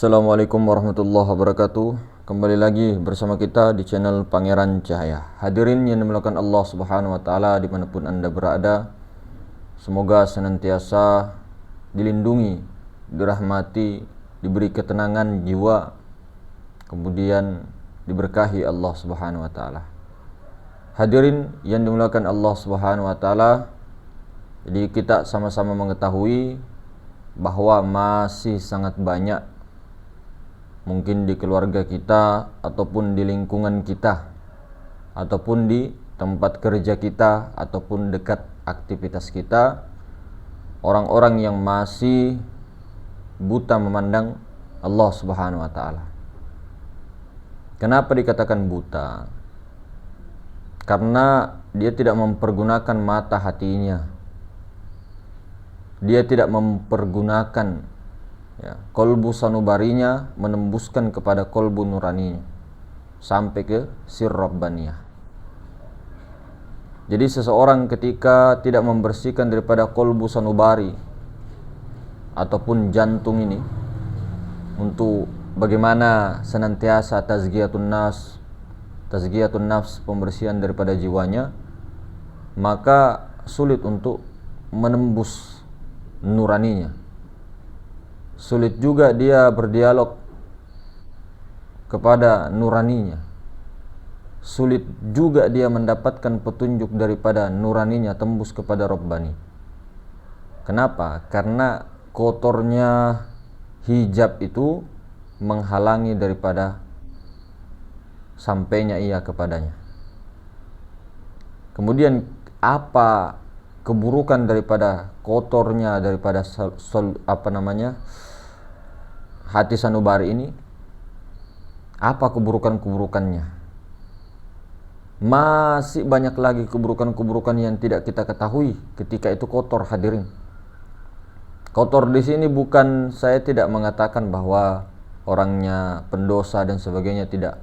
Assalamualaikum warahmatullahi wabarakatuh. Kembali lagi bersama kita di channel Pangeran Cahaya. Hadirin yang dimulakan Allah Subhanahu wa taala dimanapun Anda berada, semoga senantiasa dilindungi, dirahmati, diberi ketenangan jiwa, kemudian diberkahi Allah Subhanahu wa taala. Hadirin yang dimulakan Allah Subhanahu wa taala, jadi kita sama-sama mengetahui bahwa masih sangat banyak mungkin di keluarga kita ataupun di lingkungan kita ataupun di tempat kerja kita ataupun dekat aktivitas kita, orang-orang yang masih buta memandang Allah Subhanahu wa taala. Kenapa dikatakan buta? Karena dia tidak mempergunakan mata hatinya. Dia tidak mempergunakan kolbu sanubarinya menembuskan kepada kolbu nuraninya sampai ke sir rabbaniyah. Jadi seseorang ketika tidak membersihkan daripada kolbu sanubari ataupun jantung ini untuk bagaimana senantiasa tazkiyatun nafs, pembersihan daripada jiwanya, maka sulit untuk menembus nuraninya. Sulit juga dia berdialog kepada nuraninya. Sulit juga dia mendapatkan petunjuk daripada nuraninya tembus kepada Rabbani. Kenapa? Karena kotornya hijab itu menghalangi daripada sampainya ia kepadanya. Kemudian apa keburukan daripada kotornya daripada hati sanubari ini? Apa keburukan-keburukannya? Masih banyak lagi keburukan-keburukan yang tidak kita ketahui ketika itu kotor, hadirin. Kotor di sini bukan, saya tidak mengatakan bahwa orangnya pendosa dan sebagainya, tidak.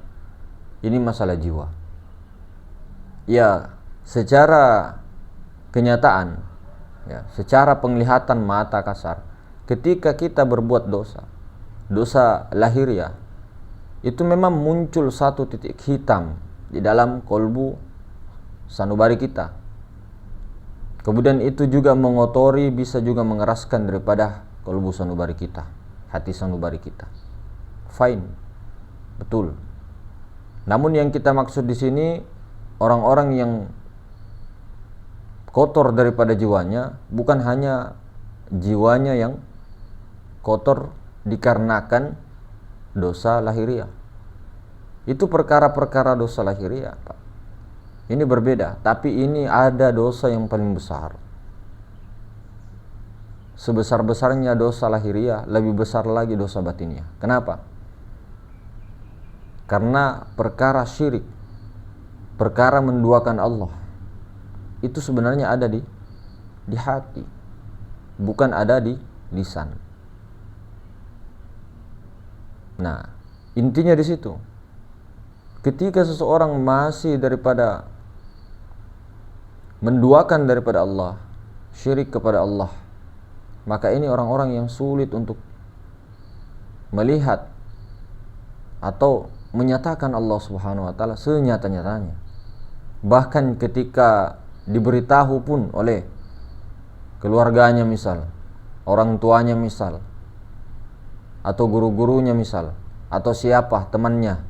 Ini masalah jiwa. Ya, secara kenyataan, secara penglihatan mata kasar, ketika kita berbuat dosa lahiriah, itu memang muncul satu titik hitam di dalam kolbu sanubari kita. Kemudian itu juga mengotori, bisa juga mengeraskan daripada kolbu sanubari kita, hati sanubari kita. Fine, betul. Namun yang kita maksud di sini orang-orang yang kotor daripada jiwanya, bukan hanya jiwanya yang kotor dikarenakan dosa lahiriah. Itu perkara-perkara dosa lahiriah, Pak. Ini berbeda, tapi ini ada dosa yang paling besar. Sebesar-besarnya dosa lahiriah, lebih besar lagi dosa batiniah. Kenapa? Karena perkara syirik, perkara menduakan Allah, itu sebenarnya ada di hati, bukan ada di lisan. Nah, intinya di situ. Ketika seseorang masih daripada menduakan daripada Allah, syirik kepada Allah, maka ini orang-orang yang sulit untuk melihat atau menyatakan Allah Subhanahu wa taala senyata-nyatanya. Bahkan ketika diberitahu pun oleh keluarganya misal, orang tuanya misal, atau guru-gurunya misal, atau siapa temannya,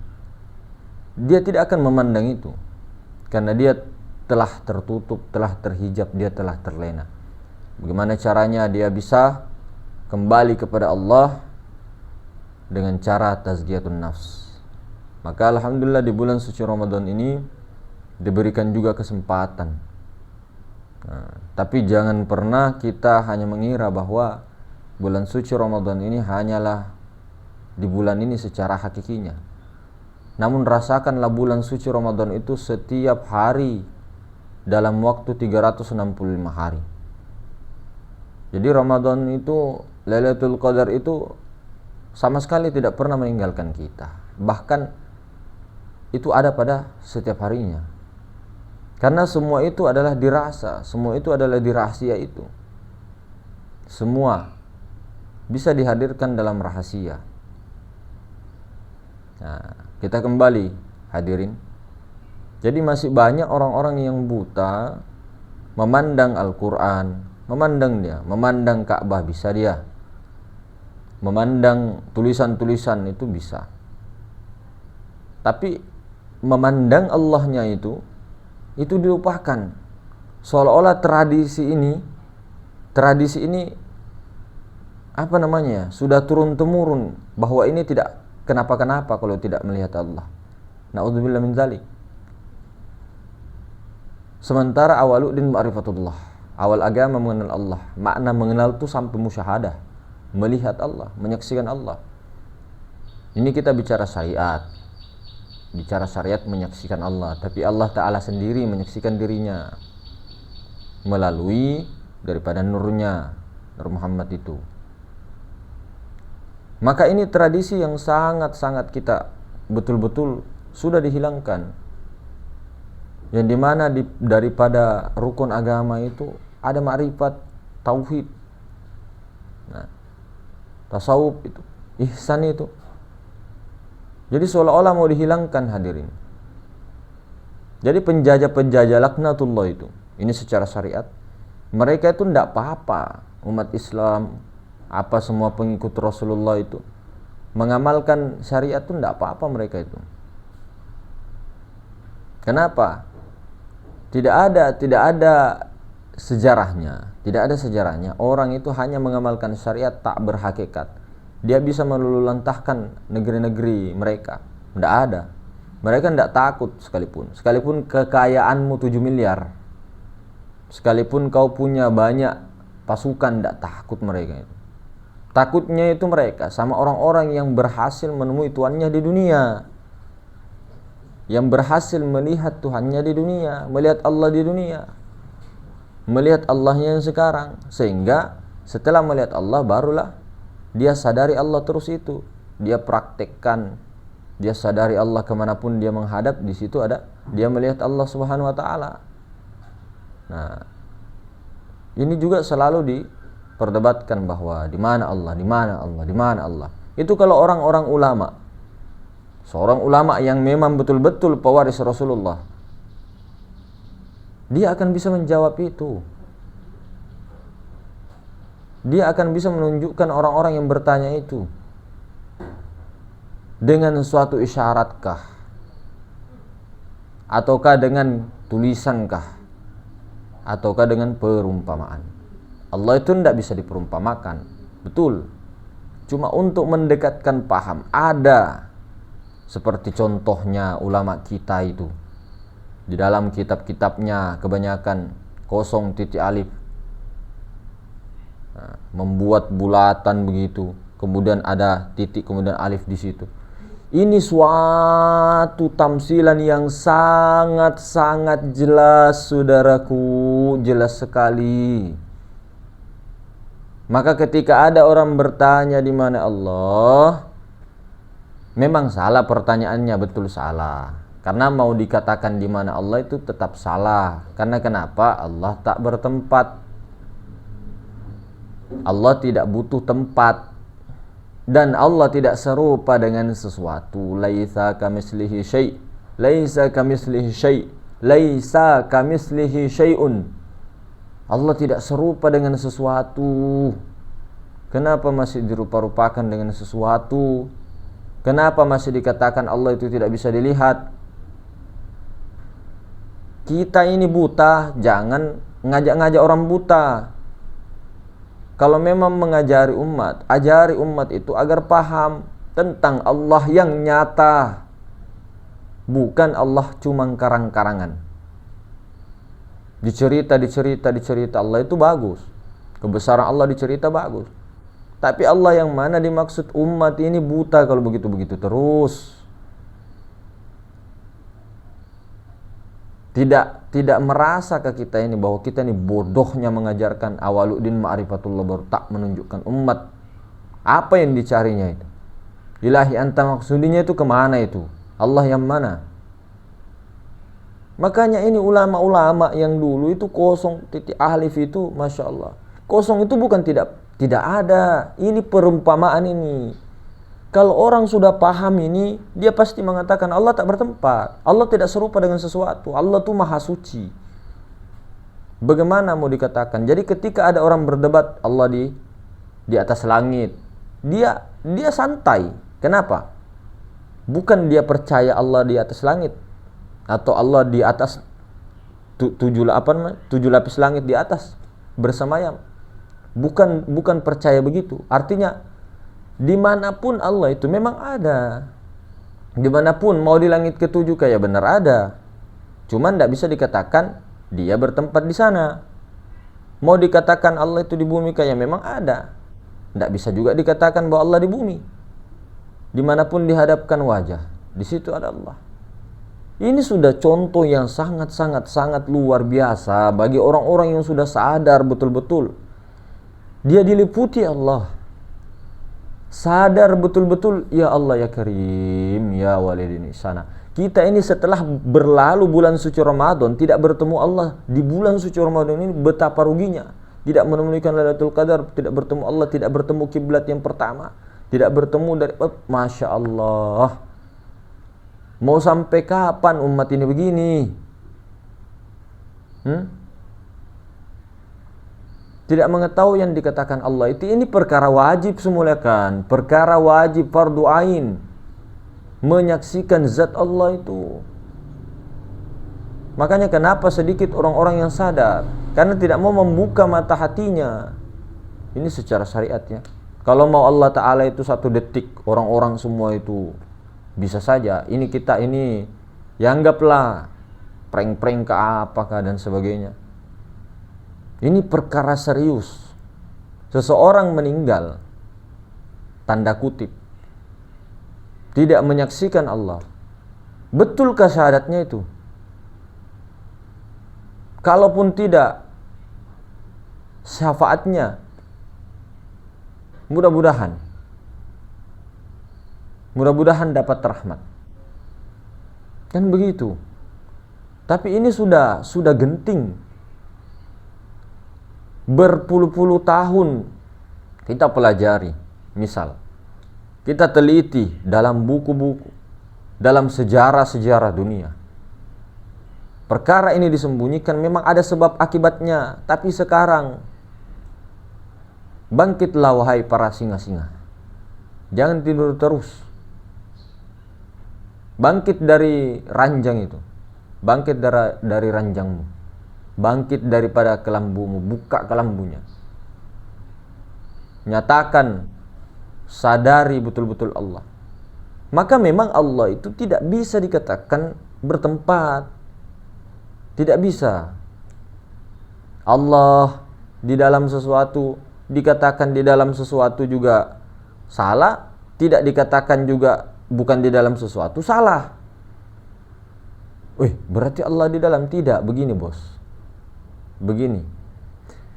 dia tidak akan memandang itu, karena dia telah tertutup, telah terhijab, dia telah terlena. Bagaimana caranya dia bisa kembali kepada Allah? Dengan cara tazkiyatun nafs. Maka alhamdulillah di bulan suci Ramadan ini diberikan juga kesempatan. Tapi jangan pernah kita hanya mengira bahwa bulan suci Ramadan ini hanyalah di bulan ini secara hakikinya. Namun rasakanlah bulan suci Ramadan itu setiap hari dalam waktu 365 hari. Jadi Ramadan itu, Lailatul Qadar itu sama sekali tidak pernah meninggalkan kita. Bahkan itu ada pada setiap harinya. Karena semua itu adalah dirasa, semua itu adalah dirahasia itu. Semua bisa dihadirkan dalam rahasia. Nah, kita kembali hadirin. Jadi masih banyak orang-orang yang buta memandang Al-Quran, memandang Ka'bah bisa dia, memandang tulisan-tulisan itu bisa. Tapi memandang Allahnya itu dilupakan. Seolah-olah tradisi ini apa namanya, sudah turun-temurun, bahwa ini tidak kenapa-kenapa kalau tidak melihat Allah. Na'udzubillah min dzalik. Sementara awaluddin ma'rifatullah, awal agama mengenal Allah. Makna mengenal itu sampai musyahadah, melihat Allah, menyaksikan Allah. Ini kita bicara syariat, menyaksikan Allah. Tapi Allah Ta'ala sendiri menyaksikan dirinya melalui daripada nurnya, Nur Muhammad itu. Maka ini tradisi yang sangat-sangat kita betul-betul sudah dihilangkan. Yang dimana daripada rukun agama itu ada ma'rifat, tauhid, tasawuf itu, ihsan itu. Jadi seolah-olah mau dihilangkan hadirin. Jadi penjajah-penjajah laknatullah itu, ini secara syariat, mereka itu tidak apa-apa. Umat Islam, apa semua pengikut Rasulullah itu mengamalkan syariat itu tidak apa-apa mereka itu. Kenapa? Tidak ada sejarahnya. Orang itu hanya mengamalkan syariat tak berhakikat. Dia bisa meluluhlantahkan negeri-negeri mereka. Tidak ada. Mereka tidak takut sekalipun kekayaanmu 7 miliar. Sekalipun kau punya banyak pasukan, tidak takut mereka itu. Takutnya itu mereka sama orang-orang yang berhasil menemui Tuhannya di dunia, yang berhasil melihat Tuhannya di dunia, melihat Allah di dunia, melihat Allahnya yang sekarang. Sehingga setelah melihat Allah barulah dia sadari Allah terus itu, dia praktekkan, dia sadari Allah kemanapun dia menghadap, di situ ada dia melihat Allah Subhanahu Wa Taala. Nah, ini juga selalu diperdebatkan bahwa di mana Allah. Itu kalau orang-orang ulama. Seorang ulama yang memang betul-betul pewaris Rasulullah, dia akan bisa menjawab itu. Dia akan bisa menunjukkan orang-orang yang bertanya itu dengan suatu isyaratkah, ataukah dengan tulisankah, ataukah dengan perumpamaan. Allah itu tidak bisa diperumpamakan, betul. Cuma untuk mendekatkan paham ada. Seperti contohnya ulama kita itu, di dalam kitab-kitabnya kebanyakan kosong titik alif, membuat bulatan begitu, kemudian ada titik, kemudian alif di situ. Ini suatu tamsilan yang sangat-sangat jelas, saudaraku, jelas sekali. Maka ketika ada orang bertanya di mana Allah, memang salah pertanyaannya, betul salah. Karena mau dikatakan di mana Allah itu tetap salah. Karena kenapa? Allah tak bertempat. Allah tidak butuh tempat. Dan Allah tidak serupa dengan sesuatu. Laisa kamislihi syai'. Laisa kamislihi syai'. Laisa kamislihi syai'un. Allah tidak serupa dengan sesuatu. Kenapa masih dirupa-rupakan dengan sesuatu? Kenapa masih dikatakan Allah itu tidak bisa dilihat? Kita ini buta, jangan ngajak-ngajak orang buta. Kalau memang mengajari umat, ajari umat itu agar paham tentang Allah yang nyata, bukan Allah cuma karang-karangan. Dicerita Allah itu bagus, kebesaran Allah dicerita bagus. Tapi Allah yang mana dimaksud? Umat ini buta kalau begitu-begitu terus. Tidak merasa ke kita ini bahwa kita ini bodohnya mengajarkan awaluddin ma'rifatullah baru tak menunjukkan umat. Apa yang dicarinya itu? Ilahi anta maksudinya itu kemana itu? Allah yang mana? Makanya ini ulama-ulama yang dulu itu kosong titik alif itu, Masya Allah. Kosong itu bukan tidak ada. Ini perumpamaan ini. Kalau orang sudah paham ini, dia pasti mengatakan Allah tak bertempat, Allah tidak serupa dengan sesuatu, Allah tuh maha suci. Bagaimana mau dikatakan? Jadi ketika ada orang berdebat Allah di atas langit, dia santai. Kenapa? Bukan dia percaya Allah di atas langit atau Allah di atas tujuh lapis langit di atas bersemayam. Bukan percaya begitu. Artinya dimanapun Allah itu memang ada. Dimanapun, mau di langit ketujuh kayak benar ada. Cuman tidak bisa dikatakan dia bertempat di sana. Mau dikatakan Allah itu di bumi kayak memang ada. Tidak bisa juga dikatakan bahwa Allah di bumi. Dimanapun dihadapkan wajah, di situ ada Allah. Ini sudah contoh yang sangat luar biasa bagi orang-orang yang sudah sadar betul-betul. Dia diliputi Allah. Sadar betul-betul, ya Allah ya Karim, ya Walidin Ihsana. Kita ini setelah berlalu bulan suci Ramadan tidak bertemu Allah di bulan suci Ramadan ini, betapa ruginya. Tidak menemukan Lailatul Qadar, tidak bertemu Allah, tidak bertemu kiblat yang pertama, tidak bertemu dari Masya Allah. Mau sampai kapan umat ini begini? Tidak mengetahui yang dikatakan Allah itu, ini perkara wajib semulakan, perkara wajib fardu ain, menyaksikan zat Allah itu. Makanya kenapa sedikit orang-orang yang sadar, karena tidak mau membuka mata hatinya. Ini secara syariatnya. Kalau mau Allah Ta'ala itu 1 detik, orang-orang semua itu bisa saja. Ini kita ini, ya anggaplah prank-prank ke apakah dan sebagainya. Ini perkara serius. Seseorang meninggal, tanda kutip, tidak menyaksikan Allah. Betulkah syahadatnya itu? Kalaupun tidak, syafaatnya mudah-mudahan dapat rahmat. Kan begitu. Tapi ini sudah genting. Berpuluh-puluh tahun kita pelajari, misal kita teliti dalam buku-buku, dalam sejarah-sejarah dunia. Perkara ini disembunyikan, memang ada sebab akibatnya. Tapi sekarang bangkitlah wahai para singa-singa, jangan tidur terus. Bangkit dari ranjang itu, bangkit dari ranjangmu, bangkit daripada kelambumu, buka kelambunya. Nyatakan, sadari betul-betul Allah. Maka memang Allah itu tidak bisa dikatakan bertempat. Tidak bisa. Allah di dalam sesuatu, dikatakan di dalam sesuatu juga salah, tidak dikatakan juga bukan di dalam sesuatu salah. Berarti Allah di dalam, tidak, begini bos. Begini,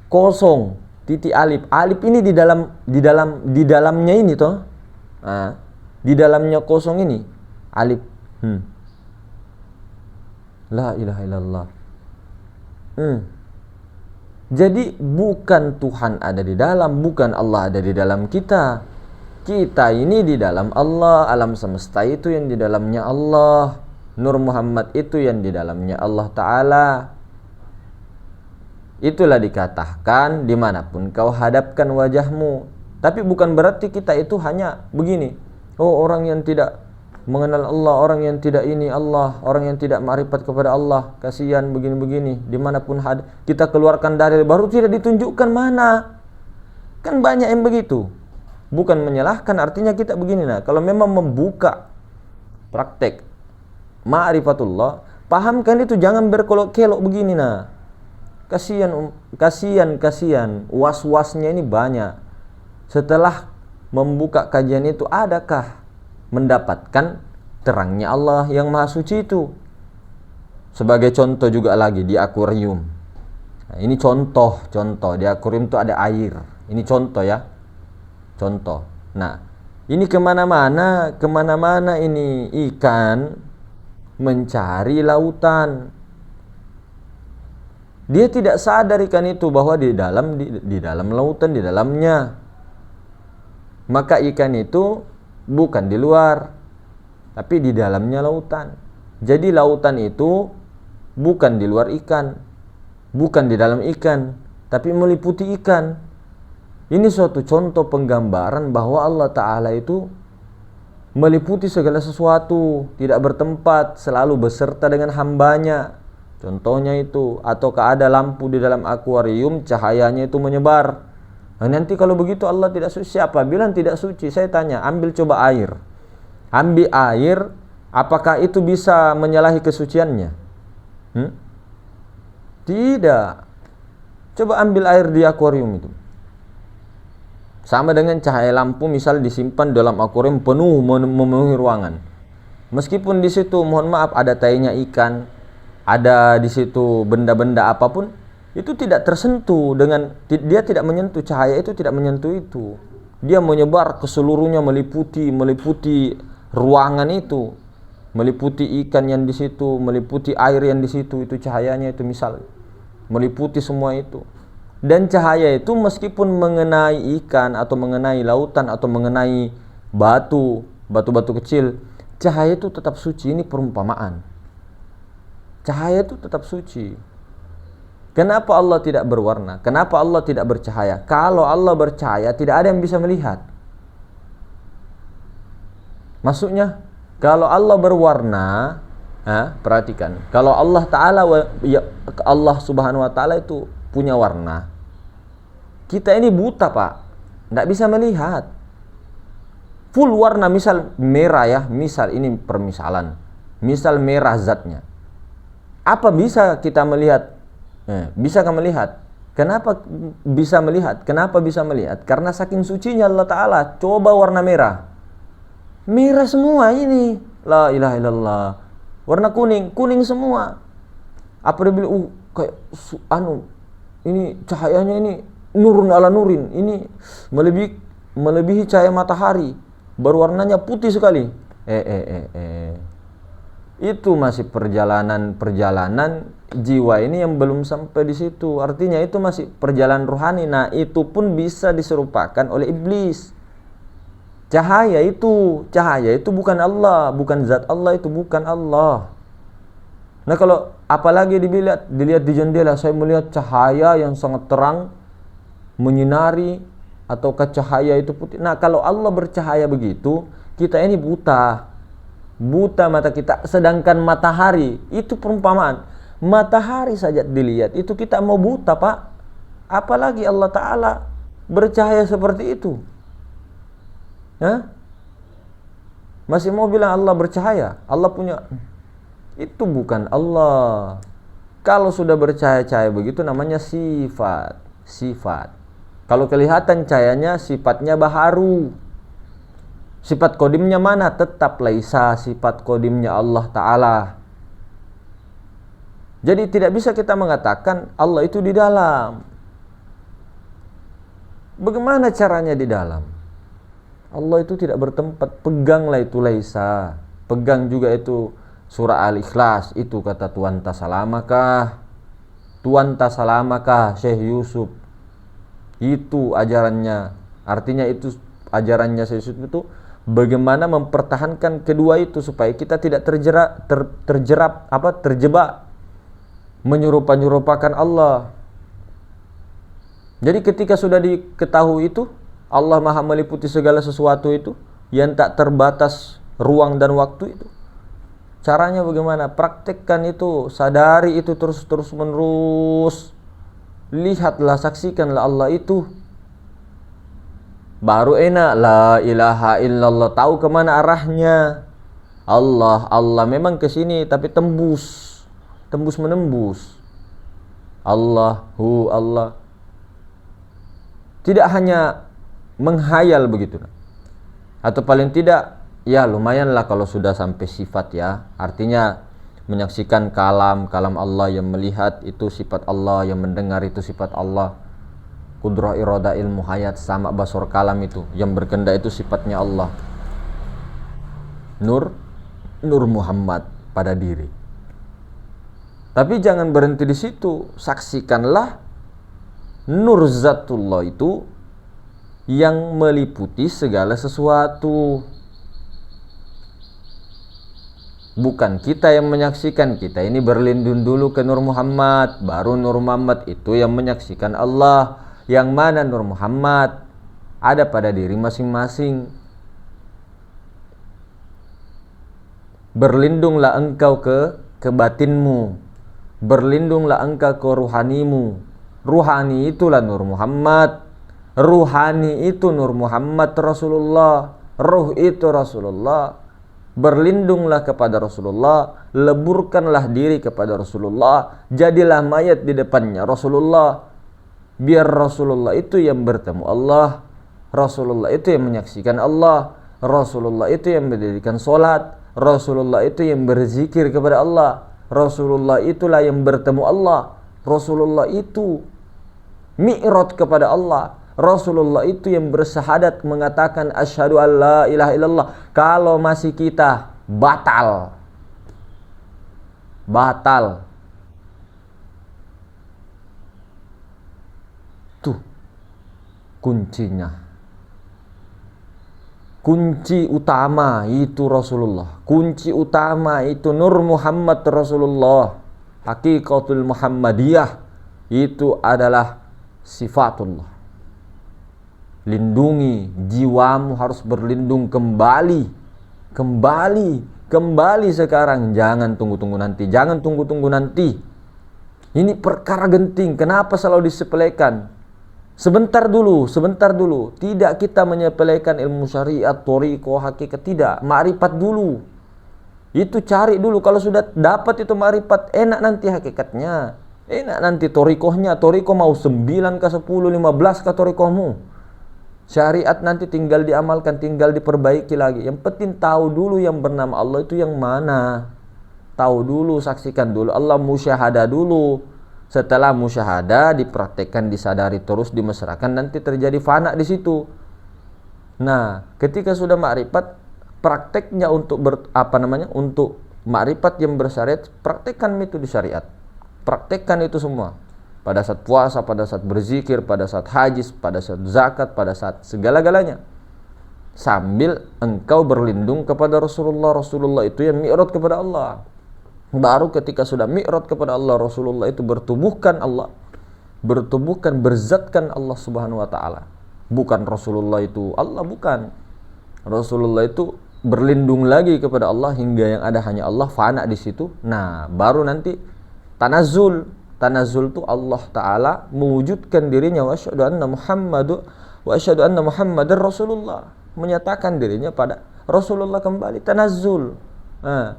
kosong, titik alif. Alif ini di dalamnya ini toh. Nah, di dalamnya kosong ini alif. La ilaha illallah. Jadi bukan Tuhan ada di dalam, bukan Allah ada di dalam kita. Kita ini di dalam Allah, alam semesta itu yang di dalamnya Allah, Nur Muhammad itu yang di dalamnya Allah Ta'ala. Itulah dikatakan dimanapun kau hadapkan wajahmu. Tapi bukan berarti kita itu hanya begini. Orang yang tidak mengenal Allah, orang yang tidak ini Allah, orang yang tidak ma'rifat kepada Allah, kasihan begini-begini. Dimanapun kita keluarkan dalil baru tidak ditunjukkan mana. Kan banyak yang begitu. Bukan menyalahkan, artinya kita begini. Nah, kalau memang membuka praktek ma'rifatullah, pahamkan itu, jangan berkelok-kelok begini. Nah, kasihan, was-wasnya ini banyak. Setelah membuka kajian itu, adakah mendapatkan terangnya Allah yang maha suci itu? Sebagai contoh juga lagi di akuarium. Nah, ini contoh di akuarium itu ada air. Ini contoh ya, contoh. Nah, ini kemana-mana ini ikan mencari lautan. Dia tidak sadar ikan itu bahwa di dalam lautan, di dalamnya. Maka ikan itu bukan di luar, tapi di dalamnya lautan. Jadi lautan itu bukan di luar ikan, bukan di dalam ikan, tapi meliputi ikan. Ini suatu contoh penggambaran bahwa Allah Ta'ala itu meliputi segala sesuatu, tidak bertempat, selalu beserta dengan hambanya. Contohnya itu, ataukah ada lampu di dalam akuarium, cahayanya itu menyebar. Nah, nanti kalau begitu Allah tidak suci, siapa bilang tidak suci? Saya tanya, ambil coba air. Ambil air, apakah itu bisa menyalahi kesuciannya? Tidak. Coba ambil air di akuarium itu. Sama dengan cahaya lampu misal disimpan dalam akuarium penuh memenuhi ruangan. Meskipun di situ mohon maaf ada tainya ikan, ada di situ benda-benda apapun, itu tidak tersentuh dengan dia tidak menyentuh cahaya itu, tidak menyentuh itu. Dia menyebar ke seluruhnya, meliputi ruangan itu, meliputi ikan yang di situ, meliputi air yang di situ, itu cahayanya itu misal meliputi semua itu. Dan cahaya itu meskipun mengenai ikan atau mengenai lautan atau mengenai batu-batu kecil, cahaya itu tetap suci. Ini perumpamaan. Cahaya itu tetap suci. Kenapa Allah tidak berwarna? Kenapa Allah tidak bercahaya? Kalau Allah bercahaya, tidak ada yang bisa melihat. Maksudnya, kalau Allah berwarna, perhatikan, kalau Allah Ta'ala, Allah Subhanahu Wa Ta'ala itu punya warna, kita ini buta Pak, tidak bisa melihat. Full warna, misal merah ya, misal ini permisalan, misal merah zatnya. Apa bisa kita melihat? Bisa kan melihat? Kenapa bisa melihat? Kenapa bisa melihat? Karena saking sucinya Allah Ta'ala. Coba warna merah, merah semua ini. La ilaha illallah. Warna kuning semua. Apa dia bilang? Kayak ini cahayanya ini nurun ala nurin, ini melebihi cahaya matahari, berwarnanya putih sekali. Itu masih perjalanan jiwa ini yang belum sampai di situ. Artinya itu masih perjalanan rohani. Nah, itu pun bisa diserupakan oleh iblis. Cahaya itu bukan Allah, bukan zat Allah, itu bukan Allah. Nah, kalau apalagi dilihat di jendela, saya melihat cahaya yang sangat terang menyinari, ataukah cahaya itu putih. Nah, kalau Allah bercahaya begitu, kita ini buta mata kita. Sedangkan matahari itu perumpamaan, matahari saja dilihat itu kita mau buta Pak, apalagi Allah Ta'ala bercahaya seperti itu. Masih mau bilang Allah bercahaya, Allah punya, itu bukan Allah. Kalau sudah bercahaya-cahaya begitu namanya sifat. Kalau kelihatan cahayanya, sifatnya baharu. Sifat kodimnya mana? Tetap laisa, sifat kodimnya Allah Ta'ala. Jadi tidak bisa kita mengatakan Allah itu di dalam. Bagaimana caranya di dalam? Allah itu tidak bertempat. Peganglah itu laisa. Pegang juga itu surah Al-Ikhlas. Itu kata Tuan Tasalamakah Syekh Yusuf. Itu ajarannya. Artinya itu ajarannya Syekh Yusuf itu bagaimana mempertahankan kedua itu supaya kita tidak terjebak menyerupakan Allah. Jadi ketika sudah diketahui itu Allah Maha meliputi segala sesuatu itu yang tak terbatas ruang dan waktu itu, caranya bagaimana? Praktekkan itu, sadari itu terus menerus. Lihatlah, saksikanlah Allah itu. Baru enak, la ilaha illallah, tahu kemana arahnya. Allah memang ke sini, tapi tembus menembus. Allah. Tidak hanya menghayal begitu. Atau paling tidak, ya lumayanlah kalau sudah sampai sifat ya. Artinya menyaksikan kalam Allah, yang melihat itu sifat Allah, yang mendengar itu sifat Allah. Kudrah, iradah, ilmu, hayat, sama, basor, kalam itu yang berkehendak itu sifatnya Allah. Nur Muhammad pada diri. Tapi jangan berhenti di situ, saksikanlah nur zatullah itu yang meliputi segala sesuatu. Bukan kita yang menyaksikan, kita ini berlindung dulu ke Nur Muhammad, baru Nur Muhammad itu yang menyaksikan Allah. Yang mana Nur Muhammad ada pada diri masing-masing. Berlindunglah engkau ke batinmu, berlindunglah engkau ke ruhanimu. Ruhani itulah Nur Muhammad, ruhani itu Nur Muhammad Rasulullah, ruh itu Rasulullah. Berlindunglah kepada Rasulullah, leburkanlah diri kepada Rasulullah, jadilah mayat di depannya Rasulullah. Biar Rasulullah itu yang bertemu Allah, Rasulullah itu yang menyaksikan Allah, Rasulullah itu yang mendirikan solat, Rasulullah itu yang berzikir kepada Allah, Rasulullah itulah yang bertemu Allah, Rasulullah itu mi'raj kepada Allah, Rasulullah itu yang bersyahadat mengatakan asyhadu an la ilaha illallah. Kalau masih kita batal tuh kuncinya. Kunci utama itu Rasulullah, kunci utama itu Nur Muhammad Rasulullah. Hakikatul Muhammadiyah itu adalah sifatullah. Lindungi jiwamu, harus berlindung kembali sekarang, jangan tunggu-tunggu nanti. Ini perkara genting. Kenapa selalu disepelekan? Sebentar dulu. Tidak kita menyepelekan ilmu syariat, thariqah, hakikat, tidak. Ma'rifat dulu. Itu cari dulu. Kalau sudah dapat itu ma'rifat, enak nanti hakikatnya. Enak nanti thariqahnya. Thariqah mau 9 ke 10, 15 ke thariqahmu. Syariat nanti tinggal diamalkan, tinggal diperbaiki lagi. Yang penting tahu dulu yang bernama Allah itu yang mana. Tahu dulu, saksikan dulu. Allah musyahadah dulu. Setelah musyahadah dipraktekkan, disadari terus, dimesrakan, nanti terjadi fana di situ. Nah, ketika sudah makrifat, prakteknya untuk untuk makrifat yang bersyariat, praktekkan itu di syariat. Praktekkan itu semua. Pada saat puasa, pada saat berzikir, pada saat haji, pada saat zakat, pada saat segala-galanya. Sambil engkau berlindung kepada Rasulullah. Rasulullah itu yang mi'raj kepada Allah. Baru ketika sudah mi'raj kepada Allah, Rasulullah itu bertubuhkan, berzatkan Allah Subhanahu wa taala. Bukan Rasulullah itu Allah, bukan. Rasulullah itu berlindung lagi kepada Allah hingga yang ada hanya Allah, fana di situ. Nah, baru nanti tanazzul. Tanazzul itu Allah Ta'ala mewujudkan dirinya, wa asyhadu anna Muhammadar Rasulullah, menyatakan dirinya pada Rasulullah kembali, tanazzul. Nah,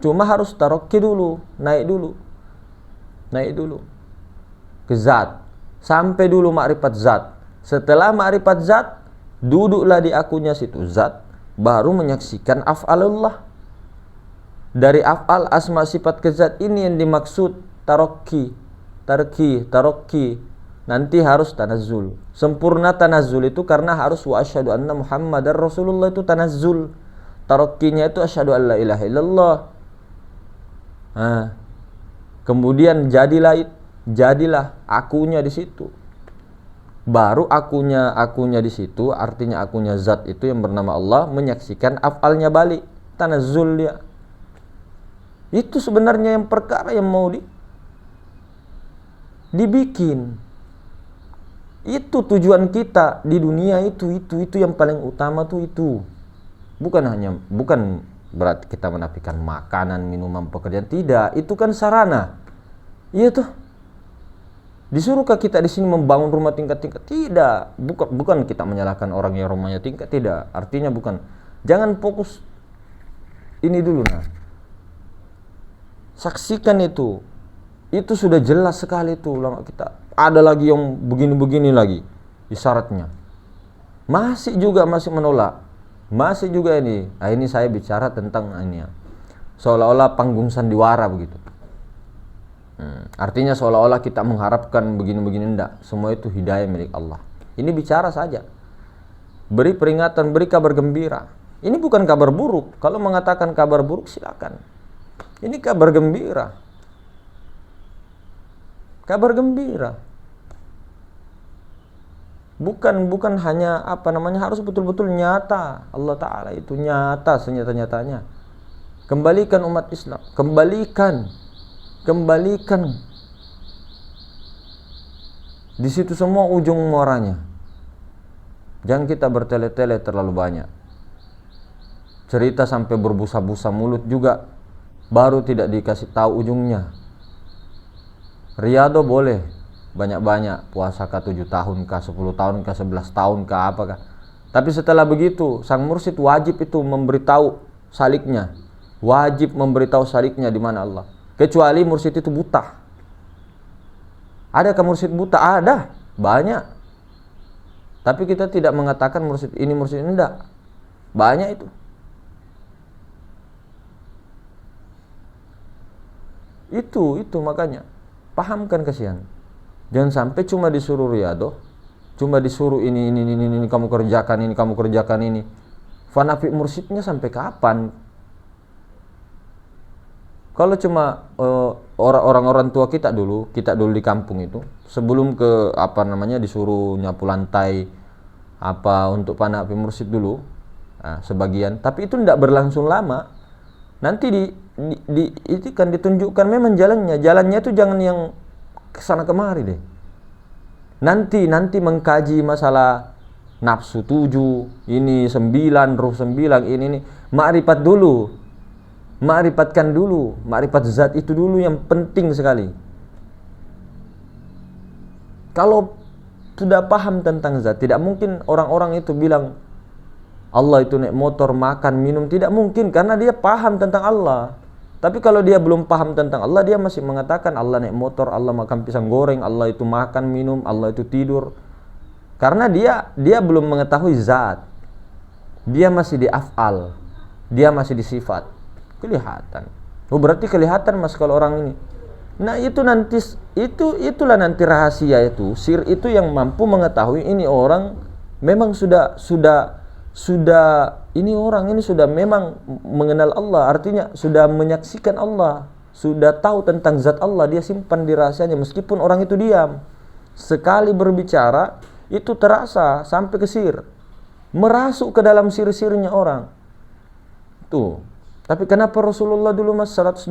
cuma harus tarakki dulu, naik dulu ke zat, sampai dulu makrifat zat. Setelah makrifat zat, duduklah di akunya situ zat, baru menyaksikan af'alullah. Dari af'al, asma, sifat ke zat ini yang dimaksud tarakki. Nanti harus tanazzul. Sempurna tanazzul itu karena harus wa asyhadu anna Muhammadar Rasulullah, itu tanazzul. Tarakkinya itu asyhadu an la ilaha illallah. Nah, kemudian jadilah akunya di situ. Baru akunya di situ, artinya akunya zat itu yang bernama Allah menyaksikan af'alnya balik, tanazzul dia. Itu sebenarnya yang perkara yang mau dibikin. Itu tujuan kita di dunia, itu yang paling utama tuh itu. Bukan berarti kita menafikan makanan, minuman, pekerjaan, tidak. Itu kan sarana. Iya tuh. Disuruhkah kita di sini membangun rumah tingkat-tingkat? Tidak. Bukan kita menyalahkan orang yang rumahnya tingkat, tidak. Artinya bukan. Jangan fokus ini dulu, nah. Saksikan itu. Itu sudah jelas sekali tuh ulama kita. Ada lagi yang begini-begini lagi isyaratnya. Masih menolak. Masih juga ini. Nah, ini saya bicara tentang ini ya. Seolah-olah panggung sandiwara begitu. Artinya seolah-olah kita mengharapkan begini-begini, enggak. Semua itu hidayah milik Allah. Ini bicara saja. Beri peringatan, beri kabar gembira. Ini bukan kabar buruk. Kalau mengatakan kabar buruk silakan. Ini kabar gembira. Kabar gembira. Bukan hanya harus betul-betul nyata. Allah Ta'ala itu nyata senyata-nyatanya. Kembalikan umat Islam, kembalikan. Di situ semua ujung muaranya. Jangan kita bertele-tele terlalu banyak. Cerita sampai berbusa-busa mulut juga baru tidak dikasih tahu ujungnya. Riyadhah boleh banyak-banyak puasa kah 7 tahun kah 10 tahun kah 11 tahun kah apakah. Tapi setelah begitu sang mursyid wajib itu memberitahu saliknya. Wajib memberitahu saliknya di mana Allah. Kecuali mursyid itu buta. Adakah mursyid buta? Ada, banyak. Tapi kita tidak mengatakan mursyid ini enggak. Banyak itu. Itu makanya pahamkan kasihan. Jangan sampai cuma disuruh riyadhah, cuma disuruh ini kamu kerjakan ini. Fanafi mursyidnya sampai kapan? Kalau cuma orang-orang tua kita dulu di kampung itu, sebelum ke disuruh nyapu lantai untuk fanafi mursyid dulu, sebagian, tapi itu tidak berlangsung lama. Nanti itu kan ditunjukkan memang jalannya itu jangan yang kesana kemari deh. Nanti mengkaji masalah nafsu 7, ini 9, ruh 9, ini ma'rifat dulu. Ma'rifatkan dulu, ma'rifat zat itu dulu yang penting sekali. Kalau sudah paham tentang zat, tidak mungkin orang-orang itu bilang Allah itu naik motor, makan, minum, tidak mungkin karena dia paham tentang Allah. Tapi kalau dia belum paham tentang Allah, dia masih mengatakan Allah naik motor, Allah makan pisang goreng, Allah itu makan, minum, Allah itu tidur. Karena dia belum mengetahui zat. Dia masih di af'al. Dia masih di sifat. Kelihatan. Oh, berarti kelihatan Mas kalau orang ini. Nah, itulah nanti rahasia itu, sir itu yang mampu mengetahui ini orang memang sudah ini orang ini sudah memang mengenal Allah, artinya sudah menyaksikan Allah, sudah tahu tentang zat Allah, dia simpan di rahasianya meskipun orang itu diam. Sekali berbicara itu terasa sampai ke sir, merasuk ke dalam sir-sirnya orang. Tuh. Tapi kenapa Rasulullah dulu Mas 124.000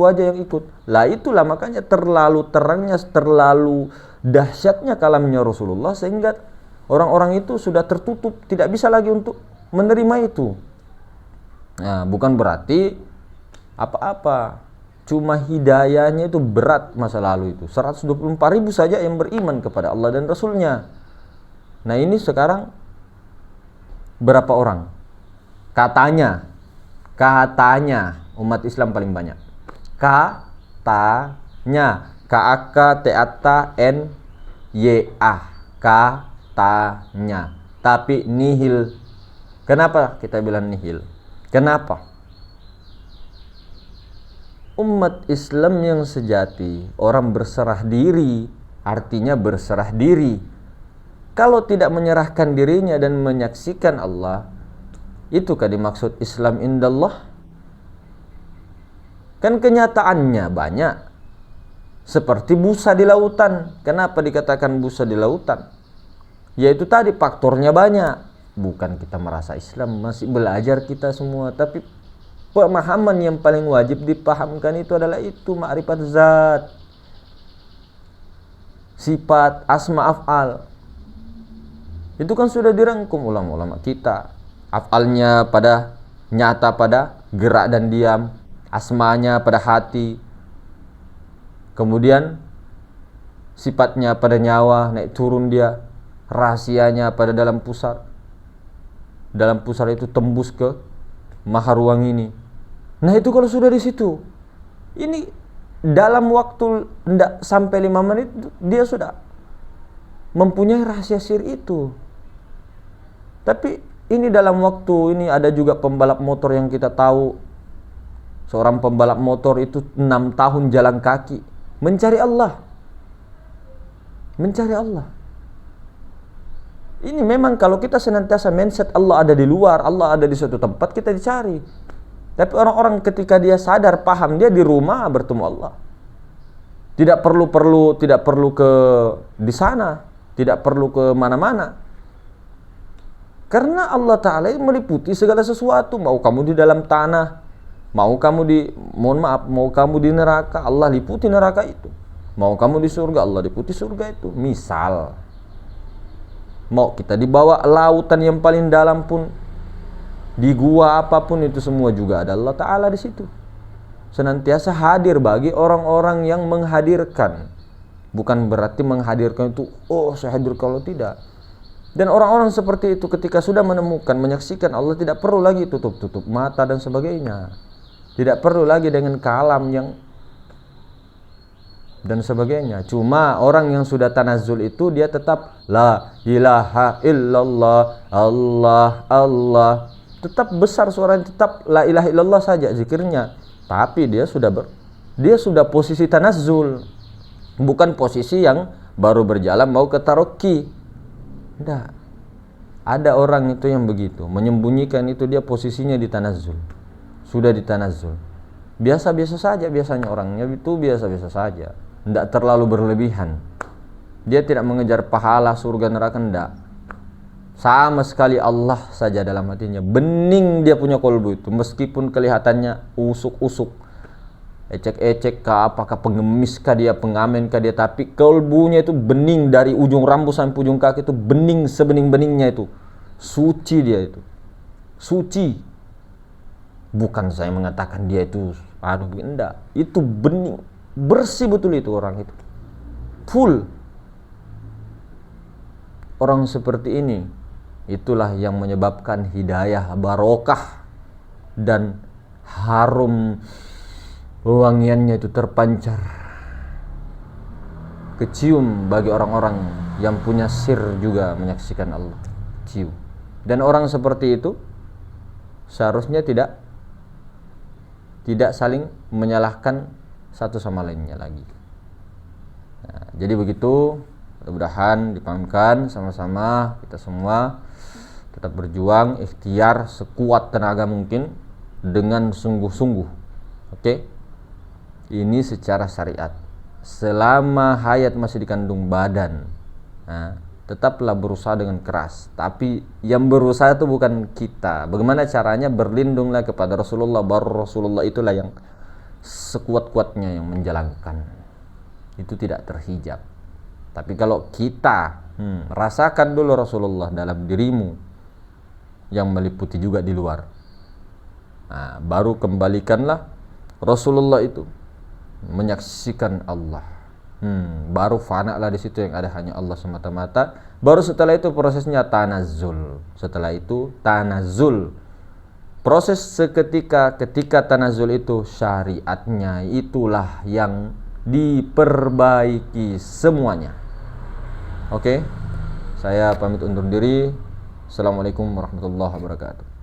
aja yang ikut? Lah itulah makanya terlalu terangnya, terlalu dahsyatnya kalamnya Rasulullah sehingga orang-orang itu sudah tertutup, tidak bisa lagi untuk menerima itu. Nah, bukan berarti apa-apa. Cuma hidayahnya itu berat masa lalu itu. 124.000 saja yang beriman kepada Allah dan Rasulnya. Nah, ini sekarang berapa orang? Katanya umat Islam paling banyak. Katanya. K-A-K-T-A-N-Y-A. Katanya. Tapi nihil. Kenapa kita bilang nihil? Kenapa? Umat Islam yang sejati, orang berserah diri, artinya berserah diri. Kalau tidak menyerahkan dirinya dan menyaksikan Allah, itukah dimaksud Islam indallah? Kan kenyataannya banyak. Seperti busa di lautan. Kenapa dikatakan busa di lautan? Yaitu tadi faktornya banyak. Bukan kita merasa Islam, masih belajar kita semua. Tapi pemahaman yang paling wajib dipahamkan itu adalah itu ma'rifat zat, sifat, asma, af'al. Itu kan sudah dirangkum ulama-ulama kita. Af'alnya pada nyata pada gerak dan diam, asmanya pada hati, kemudian sifatnya pada nyawa, naik turun dia, rahasianya pada dalam pusar itu tembus ke maha ruang ini. Nah, itu kalau sudah di situ, ini dalam waktu tidak sampai 5 menit dia sudah mempunyai rahasia sir itu. Tapi ini dalam waktu ini ada juga pembalap motor yang kita tahu. Seorang pembalap motor itu 6 tahun jalan kaki mencari Allah. Ini memang kalau kita senantiasa mindset Allah ada di luar, Allah ada di suatu tempat, kita dicari. Tapi orang-orang ketika dia sadar, paham, dia di rumah bertemu Allah. Tidak perlu ke di sana, tidak perlu ke mana-mana. Karena Allah Ta'ala meliputi segala sesuatu. Mau kamu di dalam tanah, Mohon maaf, mau kamu di neraka, Allah liputi neraka itu. Mau kamu di surga, Allah liputi surga itu. Misal, mau kita dibawa lautan yang paling dalam pun, di gua apapun itu semua juga ada Allah Ta'ala di situ. Senantiasa hadir bagi orang-orang yang menghadirkan. Bukan berarti menghadirkan itu, oh saya hadir, kalau tidak. Dan orang-orang seperti itu ketika sudah menemukan, menyaksikan Allah, tidak perlu lagi tutup-tutup mata dan sebagainya. Tidak perlu lagi dengan kalam yang dan sebagainya. Cuma orang yang sudah tanazzul itu dia tetap la ilaha illallah, Allah, Allah. Tetap besar suaranya, tetap la ilaha illallah saja zikirnya. Tapi dia sudah posisi tanazzul. Bukan posisi yang baru berjalan mau ke taroki. Tidak. Ada orang itu yang begitu, menyembunyikan itu, dia posisinya di tanazzul. Sudah di tanazzul. Biasa-biasa saja biasanya orangnya itu, biasa-biasa saja. Tidak terlalu berlebihan. Dia tidak mengejar pahala surga neraka, tidak. Sama sekali Allah saja dalam hatinya. Bening dia punya kolbu itu, meskipun kelihatannya usuk-usuk, ecek-ecek kah, apakah pengemis kah dia, pengamen kah dia, tapi kolbunya itu bening dari ujung rambut sampai ujung kaki itu bening, sebening-beningnya itu. Suci dia itu. Suci. Bukan saya mengatakan dia itu enggak. Itu bening, bersih betul itu orang itu. Full. Orang seperti ini, itulah yang menyebabkan hidayah, barokah, dan harum wangiannya itu terpancar, kecium bagi orang-orang yang punya sir juga menyaksikan Allah. Cium. Dan orang seperti itu seharusnya tidak saling menyalahkan satu sama lainnya lagi. Nah, jadi begitu, mudah-mudahan dipahamkan sama-sama, kita semua tetap berjuang, ikhtiar sekuat tenaga mungkin dengan sungguh-sungguh. Oke? Ini secara syariat. Selama hayat masih dikandung badan, nah, tetaplah berusaha dengan keras. Tapi yang berusaha itu bukan kita. Bagaimana caranya? Berlindunglah kepada Rasulullah. Baru Rasulullah itulah yang sekuat-kuatnya yang menjalankan. Itu tidak terhijab. Tapi kalau kita rasakan dulu Rasulullah dalam dirimu, yang meliputi juga di luar, nah, baru kembalikanlah Rasulullah itu menyaksikan Allah. Baru fana lah di situ, yang ada hanya Allah semata-mata. Baru setelah itu prosesnya tanazzul. Setelah itu tanazzul. Proses seketika ketika tanazzul itu syariatnya itulah yang diperbaiki semuanya. Oke. Saya pamit undur diri. Assalamualaikum warahmatullahi wabarakatuh.